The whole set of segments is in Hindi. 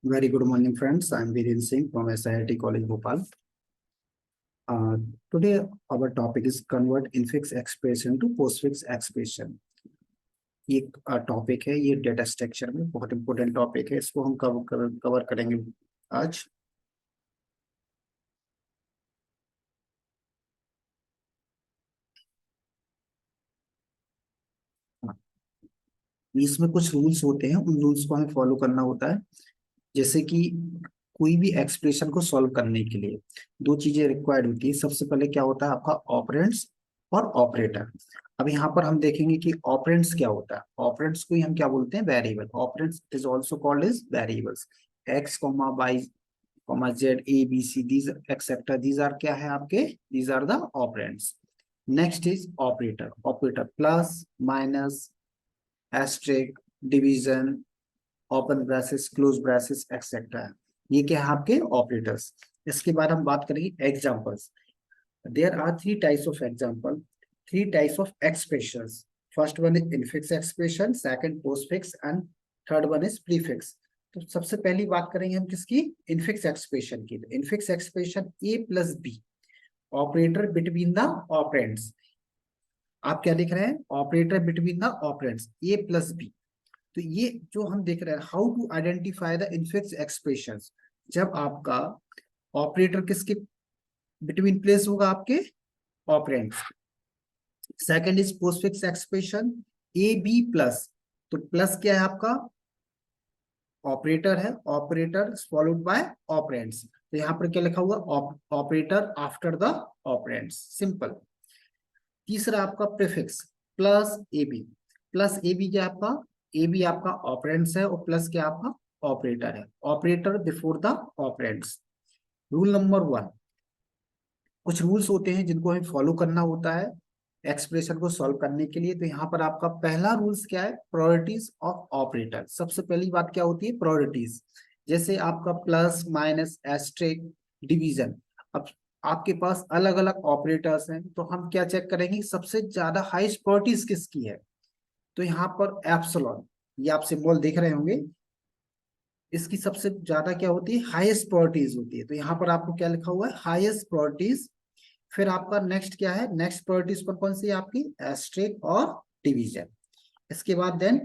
Very good morning, friends. I'm Viren Singh from SIT College, Bhopal. Today, our topic is convert infix expression to postfix expression. ये टॉपिक है, ये डेटा स्ट्रक्चर में बहुत इंपॉर्टेंट टॉपिक है। इसको हम कवर करेंगे आज। इसमें कुछ रूल्स होते हैं, उन रूल्स को हमें फॉलो करना होता है। जैसे कि कोई भी एक्सप्रेशन को सॉल्व करने के लिए दो चीजें रिक्वायर्ड होती है। सबसे पहले क्या होता है आपका ऑपरेंड्स और ऑपरेटर। अब यहाँ पर हम देखेंगे कि ऑपरेंड्स क्या होता है। ऑपरेंड्स को ही हम क्या बोलते हैं, variable. Operands is also called as variables. X comma Y comma Z A B C these etcetera, these are क्या है आपके, these are the operands. Next is operator. Operator plus minus asterisk division open braces close braces etcetera, ये क्या है आपके ऑपरेटर्स। इसके बाद हम बात करेंगे examples. There are three types of example, three types of expressions. First one is infix expression, second postfix and third one is prefix. तो सबसे पहली बात करेंगे हम किसकी, इनफिक्स एक्सप्रेशन की। Infix expression A plus B, operator between the operands. आप क्या देख रहे हैं, operator between the operands A plus B. तो ये जो हम देख रहे हैं, how to identify the infix expressions, जब आपका ऑपरेटर किसके बिटवीन प्लेस होगा, आपके operands. Second is postfix expression A B plus. तो प्लस क्या है आपका, ऑपरेटर है, ऑपरेटर फॉलोड बाय ऑपरेंड्स। तो यहाँ पर क्या लिखा हुआ, operator after the operands, simple. तीसरा आपका prefix plus A B. Plus A B क्या आपका, ए बी आपका ऑपरेंड्स है और प्लस क्या आपका ऑपरेटर है, operator before the operands. Rule number one, कुछ रूल्स होते हैं जिनको हमें फॉलो करना होता है एक्सप्रेशन को सॉल्व करने के लिए। तो यहाँ पर आपका पहला रूल्स क्या है, प्रायोरिटीज ऑफ ऑपरेटर। सबसे पहली बात क्या होती है, प्रायोरिटीज। जैसे आपका प्लस माइनस एस्ट्रिक डिवीजन, अब आपके पास अलग अलग ऑपरेटर्स हैं, तो हम क्या चेक करेंगे, सबसे ज्यादा हाईएस्ट प्रायोरिटीज किसकी है। तो यहाँ पर एप्सिलॉन, ये आप सिंबल देख रहे होंगे, इसकी सबसे ज्यादा क्या होती है, हाईएस्ट प्रायोरिटीज होती है। तो यहाँ पर आपको क्या लिखा हुआ है, हाईएस्ट प्रायोरिटीज। फिर आपका नेक्स्ट क्या है, नेक्स्ट प्रायोरिटीज कौन कौन सी है आपकी, एस्ट्रिक और डिवीजन। इसके बाद then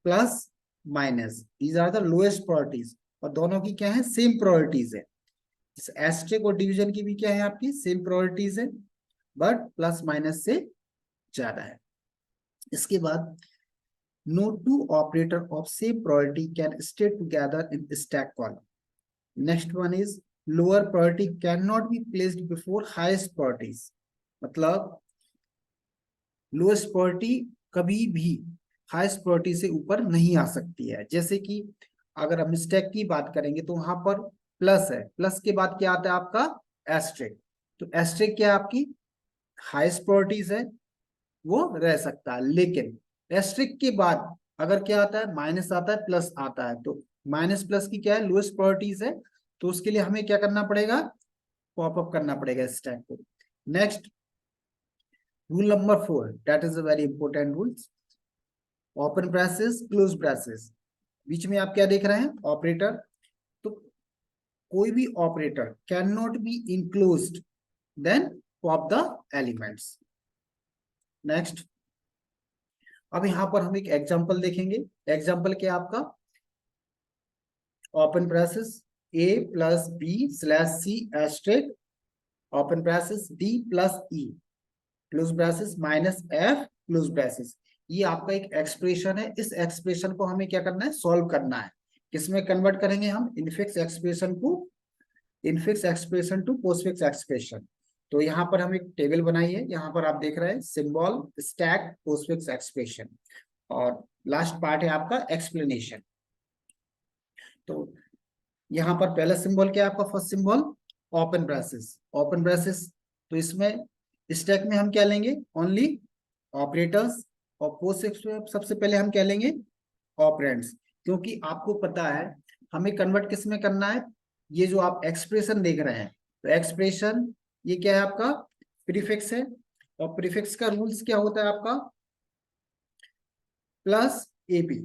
plus minus, these are the lowest priorities, और दोनों की क्या है, सेम प्रायोरिटीज है। एस्ट्रिक और डिवीजन की भी क्या है आपकी, सेम प्रायोरिटीज है, बट प्लस माइनस से ज्यादा है। इसके बाद no two operator of same priority can stay together in stack column. Next one is lower priority cannot be placed before highest priorities. मतलब लोएस्ट प्रायोरिटी कभी भी हाईएस्ट प्रायोरिटी से ऊपर नहीं आ सकती है। जैसे कि अगर हम स्टैक की बात करेंगे तो वहां पर प्लस है, प्लस के बाद क्या आता है आपका एस्ट्रिक। तो एस्ट्रिक क्या है आपकी हाईएस्ट प्रायोरिटीज है, वो रह सकता है। लेकिन एस्ट्रिक के बाद अगर क्या आता है, माइनस आता है, प्लस आता है, तो माइनस प्लस की क्या है, लोएस्ट प्रायोरिटीज है। तो उसके लिए हमें क्या करना पड़ेगा, पॉपअप करना पड़ेगा स्टैक को। Next rule number 4, that is a very important rules, open braces close braces. बीच में आप क्या देख रहे हैं, ऑपरेटर। तो कोई भी operator can not be enclosed then pop the elements. Next, अब यहां पर हम एक एग्जांपल देखेंगे। एग्जांपल क्या आपका, open braces A plus B slash C asterisk open braces D plus E close braces minus F close braces. ये आपका एक एक्सप्रेशन है। इस एक्सप्रेशन को हमें क्या करना है, सॉल्व करना है। किसमें कन्वर्ट करेंगे हम, इनफिक्स एक्सप्रेशन को, infix expression to postfix expression. तो यहाँ पर हम एक टेबल बनाई है, यहाँ पर आप देख रहे हैं सिंबल स्टैक पोस्टफिक्स एक्सप्रेशन, और लास्ट पार्ट है आपका एक्सप्लेनेशन। तो यहाँ पर पहला सिंबल क्या है आपका, first symbol open braces, open braces. तो इसमें स्टैक में हम क्या लेंगे, ओनली ऑपरेटर्स, और पोस्टफिक्स में सबसे पहले हम क्या लेंगे, ऑपरेंड्स। क्योंकि आपको पता है हमें कन्वर्ट किस में करना है, ये जो आप एक्सप्रेशन देख रहे हैं, तो एक्सप्रेशन ये क्या है आपका, प्रीफिक्स है। और प्रीफिक्स का रूल्स क्या होता है आपका, प्लस ए बी।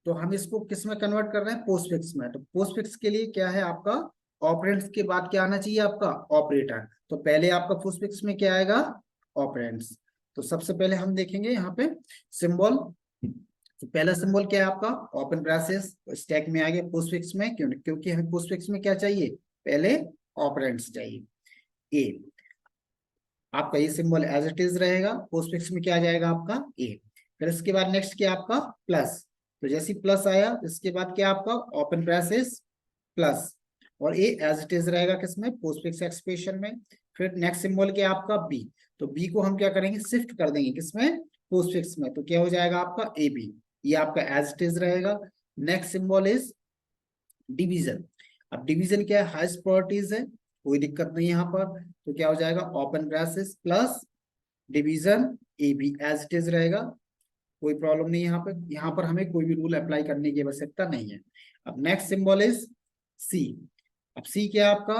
तो हम इसको किस में कन्वर्ट कर रहे हैं, पोस्टफिक्स में। तो पोस्टफिक्स के लिए क्या है आपका, ऑपरेंड्स के बाद क्या आना चाहिए आपका, ऑपरेटर। तो पहले आपका पोस्टफिक्स में क्या आएगा, ऑपरेंड्स। तो सबसे पहले हम देखेंगे यहाँ पे सिंबल। तो पहला सिंबल क्या है आपका, ओपन ब्रेसेस। स्टैक में आ गया पोस्टफिक्स में, क्योंकि हमें पोस्टफिक्स में क्या चाहिए, पहले ऑपरेंड्स चाहिए। ए आपका ये सिंबल एज इट इज रहेगा, पोस्टफिक्स में क्या आ जाएगा आपका ए। फिर इसके बाद नेक्स्ट क्या आपका प्लस। तो जैसे प्लस आया इसके बाद क्या आपका ओपन ब्रेसेस प्लस, और ए एज इट इज रहेगा किसमें, पोस्टफिक्स एक्सप्रेशन में। फिर नेक्स्ट सिंबल क्या आपका बी। तो बी को हम क्या करेंगे, शिफ्ट कर देंगे किसमें, पोस्टफिक्स में। तो क्या हो जाएगा आपका ए बी, ये आपका एज इट इज रहेगा। Next symbol is division. अब डिवीजन क्या है, हाईएस्ट प्रायोरिटीज है, कोई दिक्कत नहीं यहाँ पर। तो क्या हो जाएगा, open braces plus division A B as it is रहेगा, कोई प्रॉब्लम नहीं यहाँ पे। यहाँ पर हमें कोई भी रूल अप्लाई करने की आवश्यकता नहीं है। अब नेक्स्ट सिंबल इज सी। अब सी क्या है आपका,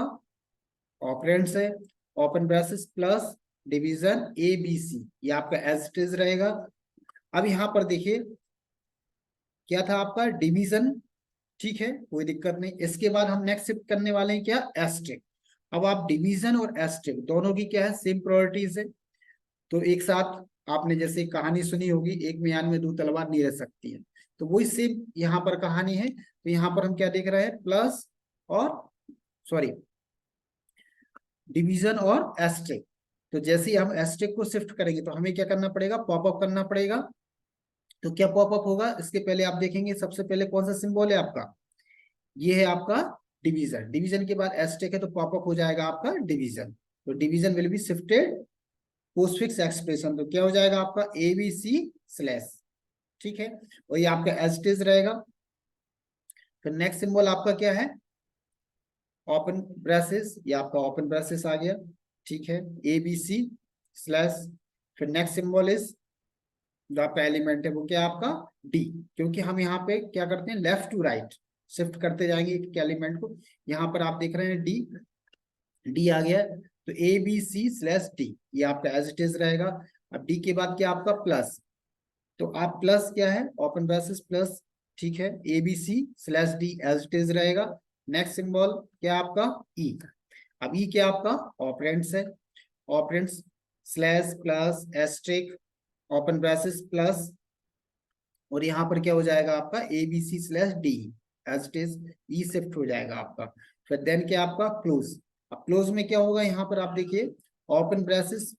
ऑपरेंड्स है, open braces plus division A B C, ये आपका एज इट इज रहेगा। अब यहाँ पर देखिए क्या था आपका, डिवीजन, ठीक है कोई दिक्कत नहीं। इसके बाद हम नेक्स्ट शिफ्ट करने वाले हैं क्या, एस्ट्रिक। अब आप डिवीजन और एस्ट्रिक दोनों की क्या है, सेम प्रायोरिटीज है। तो एक साथ आपने जैसे कहानी सुनी होगी, एक म्यान में दो तलवार नहीं रह सकती है, तो वही सेम यहाँ पर कहानी है। तो यहाँ पर हम क्या देख रहे हैं, प्लस और सॉरी डिवीजन और एस्ट्रिक। तो जैसे ही हम एस्ट्रिक को शिफ्ट करेंगे तो हमें क्या करना पड़ेगा, पॉपअप करना पड़ेगा। तो क्या पॉपअप होगा, इसके पहले आप देखेंगे सबसे पहले कौन सा सिंबल है आपका, ये है आपका डिवीजन। डिवीजन के बाद एस्टेक है तो पॉपअप हो जाएगा आपका डिवीजन। तो division will be shifted postfix expression. तो क्या हो जाएगा आपका ए बी सी स्लैश, ठीक है, और ये आपका एज इट इज रहेगा। फिर नेक्स्ट सिंबल आपका क्या है, ओपन ब्रेसेस, ये आपका ओपन ब्रेसेस आ गया, ठीक है, ए बी सी स्लैश। फिर नेक्स्ट सिंबल इज जो आपका एलिमेंट है वो क्या आपका डी, क्योंकि हम यहाँ पे क्या करते हैं, लेफ्ट टू राइट शिफ्ट करते जाएंगे एक एलिमेंट को। यहाँ पर आप देख रहे हैं डी, डी आ गया, तो A B C slash D, ये आपका एज इट इज रहेगा। अब डी के बाद क्या आपका प्लस, तो आप प्लस क्या है, ओपन ब्रेसेस प्लस, ठीक है, A B C slash D as it is रहेगा। नेक्स्ट सिंबल क्या आपका ई। अब ई क्या आपका ऑपरेंड्स है, operands slash plus asterisk open braces plus, और यहाँ पर क्या हो जाएगा आपका A B C slash D as it is, E shift हो जाएगा आपका। फिर देन क्या आपका क्लोज। अब क्लोज में क्या होगा, यहाँ पर आप देखिए open braces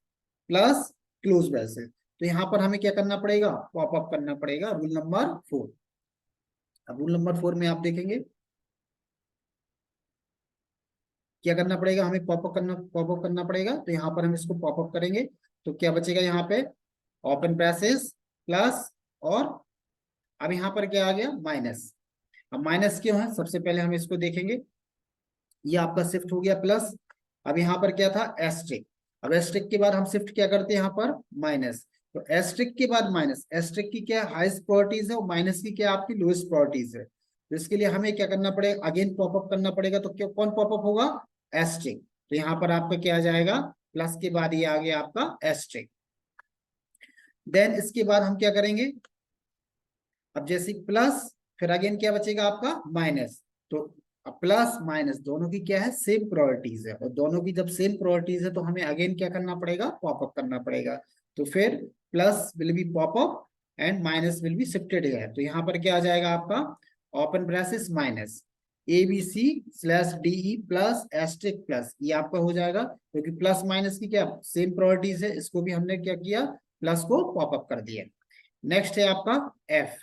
plus close braces. तो यहाँ पर हमें क्या करना पड़ेगा, पॉपअप करना पड़ेगा, रूल नंबर 4। अब रूल नंबर 4 में आप देखेंगे क्या करना पड़ेगा, हमें पॉपअप करना पड़ेगा। तो यहाँ पर हम इसको पॉपअप करेंगे तो क्या बचेगा यहाँ पे, ओपन ब्रेसेस प्लस, और अब यहाँ पर क्या आ गया माइनस। अब माइनस क्यों है, सबसे पहले हम इसको देखेंगे, ये आपका शिफ्ट हो गया प्लस। अब यहाँ पर क्या था एस्ट्रिक। अब एस्ट्रिक के बाद हम शिफ्ट क्या करते हैं यहाँ पर माइनस। तो एस्ट्रिक के बाद माइनस, एस्ट्रिक की क्या हाईएस्ट प्रायोरिटीज है और माइनस की क्या आपकी लोएस्ट प्रायोरिटीज है। तो इसके लिए हमें क्या करना पड़ेगा, अगेन पॉपअप करना पड़ेगा। तो क्या कौन पॉपअप होगा, एस्ट्रिक। तो यहाँ पर आपका क्या आ जाएगा, प्लस के बाद ये आ गया आपका एस्ट्रिक। देन इसके बाद हम क्या करेंगे, अब जैसे प्लस फिर अगेन क्या बचेगा आपका माइनस। तो प्लस माइनस दोनों की क्या है, सेम प्रायोरिटीज है, और दोनों की जब सेम प्रायोरिटीज है तो हमें अगेन क्या करना पड़ेगा, पॉपअप करना पड़ेगा। तो फिर plus will be pop up and minus will be shifted है। तो यहाँ पर क्या आ जाएगा आपका open braces minus A B C slash D E plus asterisk plus, ये आपका हो जाएगा, क्योंकि प्लस माइनस की क्या सेम प्रायोरिटीज है, इसको भी हमने क्या किया, प्लस को पॉपअप कर दिया। नेक्स्ट है आपका एफ।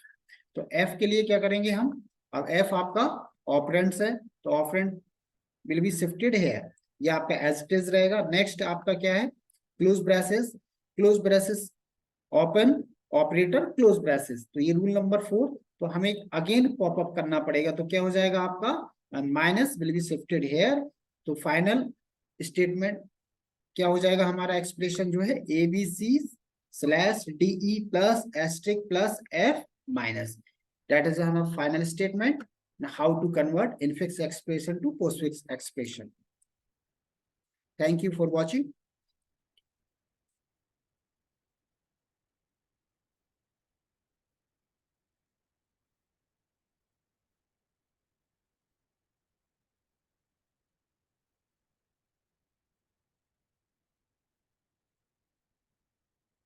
तो एफ के लिए क्या करेंगे हम, अब एफ आपका ऑपरेंड्स है, तो ऑपरेंड विल बी शिफ्टेड है, ये आपका एज इट इज रहेगा। नेक्स्ट आपका क्या है, close braces, close braces open operator close braces, तो ये रूल नंबर 4। तो हमें अगेन पॉपअप करना पड़ेगा। तो क्या हो जाएगा आपका minus will be shifted here. तो फाइनल स्टेटमेंट क्या हो जाएगा, हमारा एक्सप्रेशन जो है A B C slash D E plus asterisk plus F minus. That is our final statement. Now, how to convert infix expression to postfix expression. Thank you for watching.